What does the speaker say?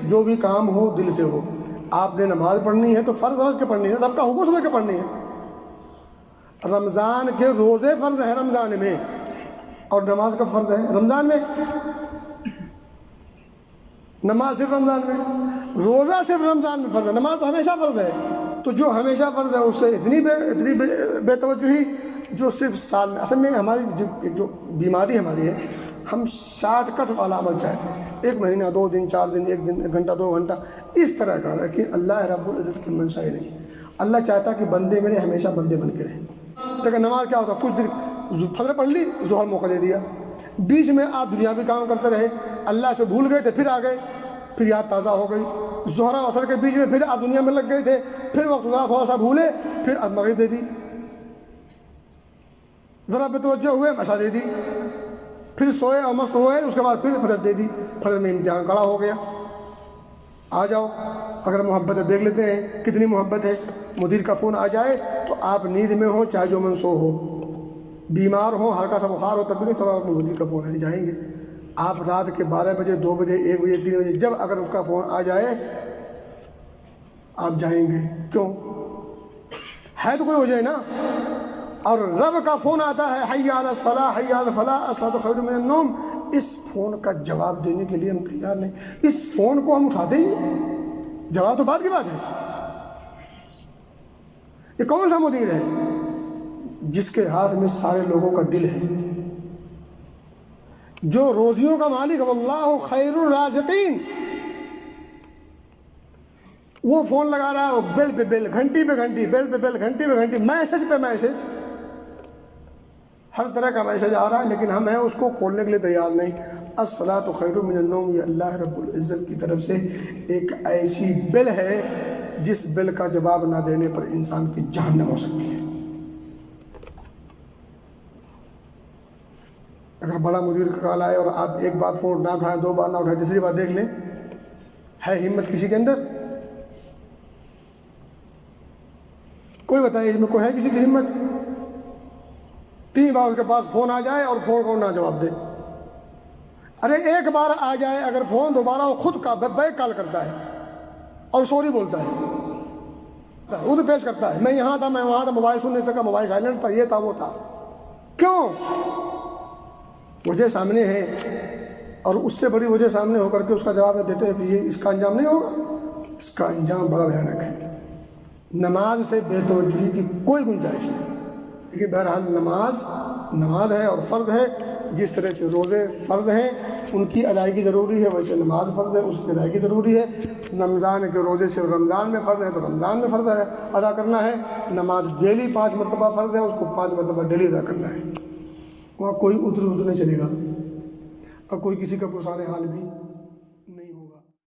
جو بھی کام ہو دل سے ہو. آپ نے نماز پڑھنی ہے تو فرض سمجھ کے پڑھنی ہے، رب کا حکم سمجھ کے پڑھنی ہے. رمضان کے روزے فرض ہیں رمضان میں، اور نماز کب فرض ہے؟ رمضان میں. نماز صرف رمضان میں، روزہ صرف رمضان میں فرض ہے، نماز تو ہمیشہ فرض ہے. تو جو ہمیشہ فرض ہے اس سے اتنی بے توجہی جو صرف سال میں. اصل میں ہماری جو بیماری ہماری ہے، ہم شارٹ کٹ والا عمل چاہتے ہیں، 1 مہینہ 2 دن 4 دن 1 دن 1 گھنٹہ 2 گھنٹہ اس طرح کا. لیکن اللہ رب العزت کی منشا ہی نہیں. اللہ چاہتا کہ بندے میرے ہمیشہ بندے بن کے رہیں. لیکن نماز کیا ہوتا ہے؟ کچھ دن فجر پڑھ لی، ظہر موقع دے دیا، بیچ میں آپ دنیاوی کام کرتے رہے، اللہ سے بھول گئے تھے، پھر آ گئے، پھر یاد تازہ ہو گئی. ظہر اور عصر کے بیچ میں پھر آپ دنیا میں لگ گئے تھے، پھر وقت تھوڑا سا بھولے، پھر اب مغرب دے دی، ذرا بے توجہ ہوئے عشاء دے دی، پھر سوئے اور مست ہوئے، اس کے بعد پھر فجر دے دی. فجر میں امتحان کڑا ہو گیا. آ جاؤ، اگر محبت ہے دیکھ لیتے ہیں کتنی محبت ہے. مدیر کا فون آ جائے تو آپ نیند میں ہو چاہے جو من سو ہو، بیمار ہو، ہلکا سا بخار ہو، تب بھی چلو آپ مدیر کا فون ہے جائیں گے. آپ رات کے 12 بجے 2 بجے 1 بجے 3 بجے جب اگر اس کا فون آ جائے آپ جائیں گے. کیوں؟ ہے تو کوئی وجہ نا. اور رب کا فون آتا ہے حی علی الصلاۃ حی علی الفلاح الصلاۃ خیر من النوم. اس فون کا جواب دینے کے لیے ہم تیار نہیں. اس فون کو ہم اٹھاتے ہی نہیں، جواب تو بعد کی بات ہے. یہ کون سا مدیر ہے جس کے ہاتھ میں سارے لوگوں کا دل ہے، جو روزیوں کا مالک ہے؟ واللہ خیر الرازقین. وہ فون لگا رہا ہے، بل پہ بل، گھنٹی پہ گھنٹی، بل پہ بل، گھنٹی پہ گھنٹی، میسج پہ میسج، ہر طرح کا میسج آ رہا ہے، لیکن ہم ہیں اس کو کھولنے کے لیے تیار نہیں. الصلاۃ خیر من النوم یہ اللہ رب العزت کی طرف سے ایک ایسی بل ہے جس بل کا جواب نہ دینے پر انسان کی جہنم ہو سکتی ہے. اگر بڑا مدیر کا کال آئے اور آپ ایک بار فون نہ اٹھائیں، 2 بار نہ اٹھائیں، تیسری بار دیکھ لیں، ہے ہمت کسی کے اندر؟ کوئی بتائے اس میں کوئی ہے کسی کی ہمت؟ 3 بار اس کے پاس فون آ جائے اور فون کو نہ جواب دے. ارے 1 بار آ جائے اگر فون، دوبارہ وہ خود کا بیک کال کرتا ہے اور سوری بولتا ہے، خود پیش کرتا ہے، میں یہاں تھا، میں وہاں تھا، موبائل سن نہیں سکا، موبائل سائلنٹ تھا، یہ تھا وہ تھا. کیوں؟ وجہ سامنے ہے، اور اس سے بڑی وجہ سامنے ہو کر کے اس کا جواب نہ دیتے ہیں، یہ اس کا انجام نہیں ہوگا. اس کا انجام بڑا بھیانک ہے. نماز سے بے توجہی کی کوئی گنجائش نہیں. لیکن بہرحال نماز ہے اور فرض ہے. جس طرح سے روزے فرض ہیں ان کی ادائیگی ضروری ہے، ویسے نماز فرض ہے، اس کی ادائیگی ضروری ہے. رمضان کے روزے سے رمضان میں فرض ہے تو رمضان میں فرض ہے ادا کرنا ہے. نماز ڈیلی 5 مرتبہ فرض ہے، اس کو 5 مرتبہ ڈیلی ادا کرنا ہے. وہاں کوئی ادھر نہیں چلے گا، اور کوئی کسی کا پرسان حال بھی